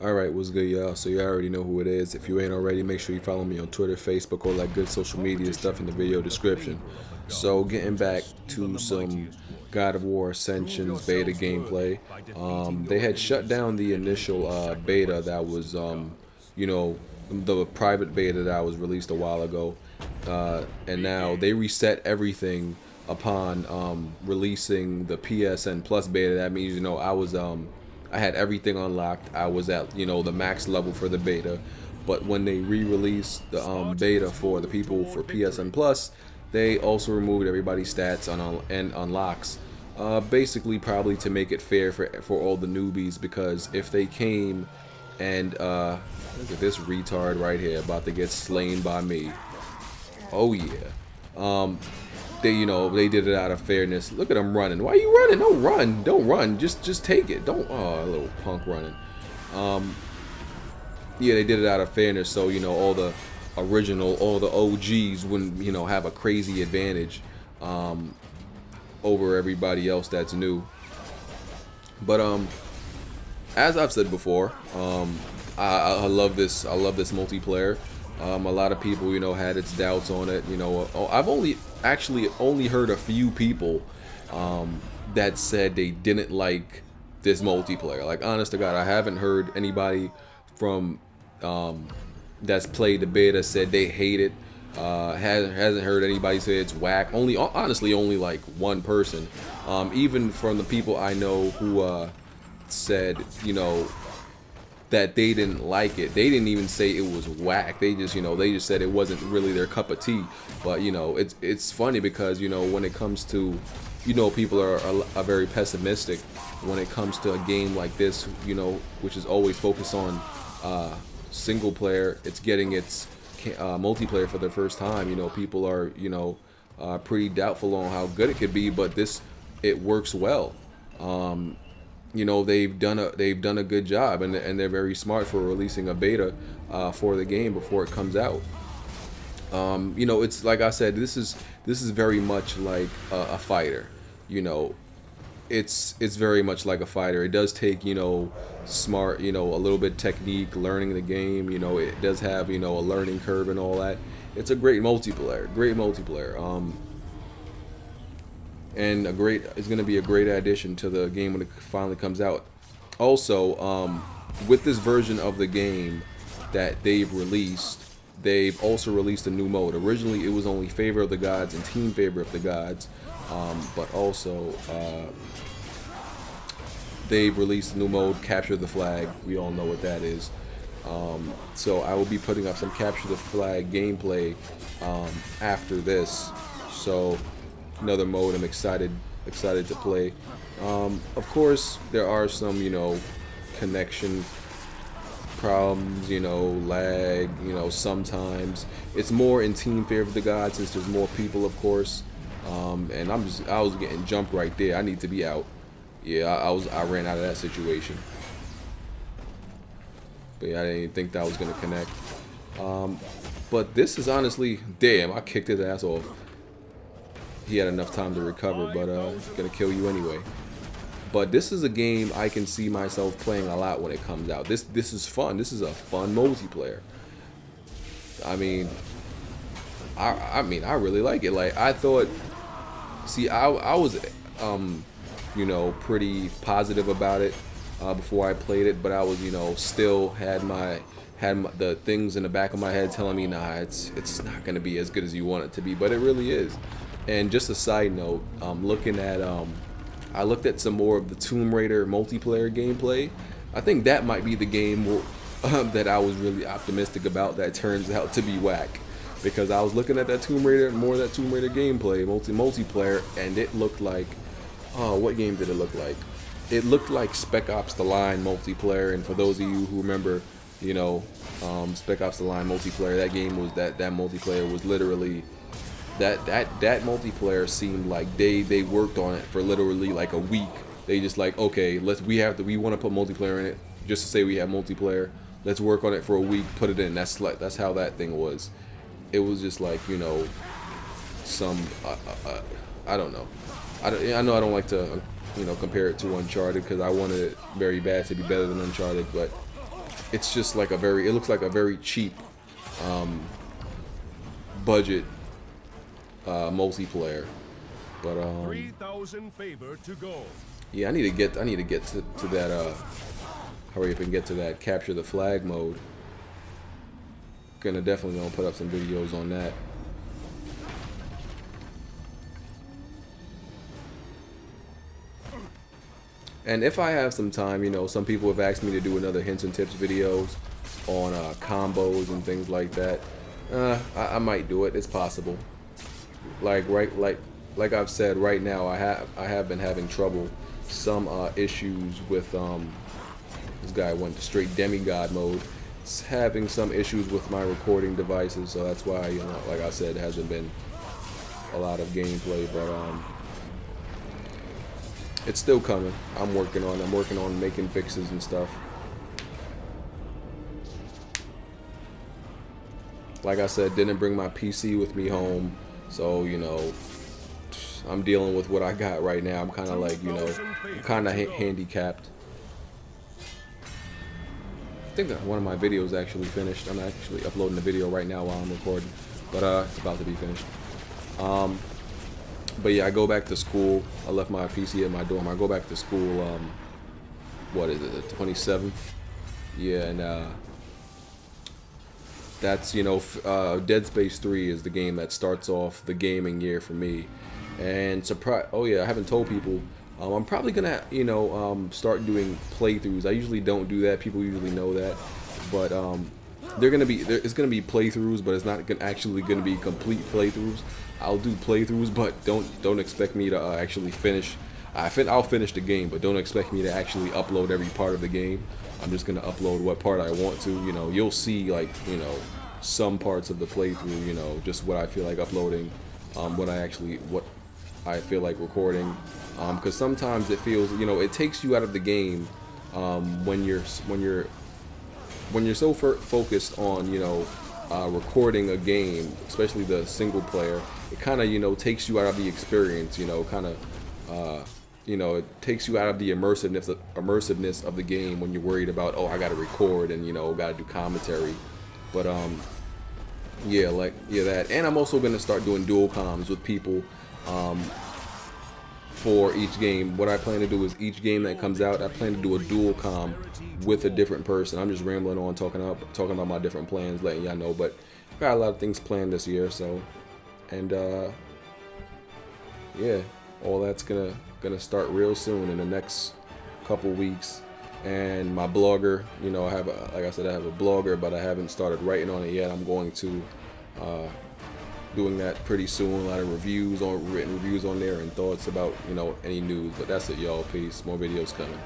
Alright, what's good, y'all? So you already know who it is. If you ain't already, make sure you follow me on Twitter, Facebook, all that good social media stuff in the video description. So getting back to some God of War Ascension's beta gameplay, they had shut down the initial beta that was, you know, the private beta that was released a while ago, and now they reset everything upon releasing the PSN Plus beta. That means, I had everything unlocked. I was at, the max level for the beta. But when they re-released the beta for the people for PSN Plus, they also removed everybody's stats and unlocks. Basically, probably to make it fair for all the newbies, because if they came and look at this retard right here about to get slain by me. Oh yeah. They did it out of fairness. Look at them running. Why are you running? Don't run. Don't run. Just take it. Don't. Oh, a little punk running. Yeah, they did it out of fairness, so all the all the OGs wouldn't have a crazy advantage over everybody else that's new. But as I've said before, I love this. I love this multiplayer. A lot of people, had its doubts on it. I've only heard a few people that said they didn't like this multiplayer. Like, honest to God, I haven't heard anybody from that's played the beta said they hate it. Hasn't heard anybody say it's whack. Honestly, only like one person. Even from the people I know who said, that they didn't like it. They didn't even say it was whack. They just said it wasn't really their cup of tea. But it's funny because when it comes to people are very pessimistic when it comes to a game like this, which is always focused on single player. It's getting its multiplayer for the first time. People are pretty doubtful on how good it could be, but it works well. They've done a good job, and they're very smart for releasing a beta for the game before it comes out. It's like I said, this is very much like a fighter. It's very much like a fighter. It does take smart, a little bit technique, learning the game. It does have a learning curve and all that. It's a great multiplayer, and it's going to be a great addition to the game when it finally comes out. Also, with this version of the game that they've also released a new mode. Originally, it was only Favor of the Gods and Team Favor of the Gods, but also they've released a new mode, Capture the Flag. We all know what that is. So I will be putting up some Capture the Flag gameplay after this. So another mode I'm excited to play. Of course, there are some connection problems, lag. Sometimes it's more in Team Favor of the Gods since there's more people, of course. And I was getting jumped right there. I need to be out. Yeah, I ran out of that situation. But yeah, I didn't even think that was gonna connect. But this is honestly, damn, I kicked his ass off. He had enough time to recover, but gonna kill you anyway. But this is a game I can see myself playing a lot when it comes out. This is fun. This is a fun multiplayer. I mean, I really like it. Like, I thought, I was pretty positive about it before I played it, but I was still had the things in the back of my head telling me, nah, it's not gonna be as good as you want it to be, but it really is. And just a side note, I looked at some more of the Tomb Raider multiplayer gameplay. I think that might be the game that I was really optimistic about that turns out to be whack. Because I was looking at that Tomb Raider gameplay, multiplayer, and it looked like, what game did it look like? It looked like Spec Ops: The Line multiplayer. And for those of you who remember, Spec Ops: The Line multiplayer, that game was that multiplayer was literally. That multiplayer seemed like they worked on it for literally like a week. They just like, okay, we want to put multiplayer in it just to say we have multiplayer. Let's work on it for a week, put it in. That's how that thing was. It was just like some I don't know. I know I don't like to compare it to Uncharted because I wanted it very bad to be better than Uncharted, but it's just like it looks like a very cheap budget multiplayer. But 3,000 favor to go. yeah, I need to get to that hurry up and get to that capture the flag mode. Definitely gonna put up some videos on that. And if I have some time, you know, some people have asked me to do another hints and tips videos on combos and things like that. I might do it. It's possible. Like I've said, right now I have been having trouble, some issues with this guy went to straight demigod mode. It's having some issues with my recording devices, so that's why, you know, like I said, it hasn't been a lot of gameplay, but it's still coming. I'm working on making fixes and stuff. Like I said, didn't bring my PC with me home, so, you know, I'm dealing with what I got right now. I'm kind of like, you know, I'm kind of handicapped. I think that one of my videos actually finished. I'm actually uploading the video right now while I'm recording, but it's about to be finished. But yeah, I go back to school. I left my PC at my dorm. I go back to school, what is it, the 27th? Yeah, and that's, you know, Dead Space 3 is the game that starts off the gaming year for me. And oh yeah, I haven't told people, I'm probably gonna, you know, start doing playthroughs. I usually don't do that. People usually know that, but it's gonna be playthroughs, but it's not actually gonna be complete playthroughs. I'll do playthroughs, but don't expect me to actually finish. I'll finish the game, but don't expect me to actually upload every part of the game. I'm just gonna upload what part I want to. You know, you'll see, like, you know, some parts of the playthrough. You know, just what I feel like uploading, what I feel like recording. Because sometimes it feels, you know, it takes you out of the game when you're so focused on, you know, recording a game, especially the single player. It kind of, you know, takes you out of the experience. You know, kind of, you know, it takes you out of the immersiveness of the game when you're worried about, oh, I got to record and, you know, got to do commentary. But yeah, that. And I'm also gonna start doing dual comms with people. For each game, what I plan to do is each game that comes out, I plan to do a dual comm with a different person. I'm just rambling on, talking about my different plans, letting y'all know. But I've got a lot of things planned this year, so, and yeah, all that's gonna start real soon in the next couple weeks. And my blogger, you know, like I said, I have a blogger, but I haven't started writing on it yet. I'm going to doing that pretty soon. A lot of written reviews on there and thoughts about, you know, any news. But that's it, y'all. Peace. More videos coming.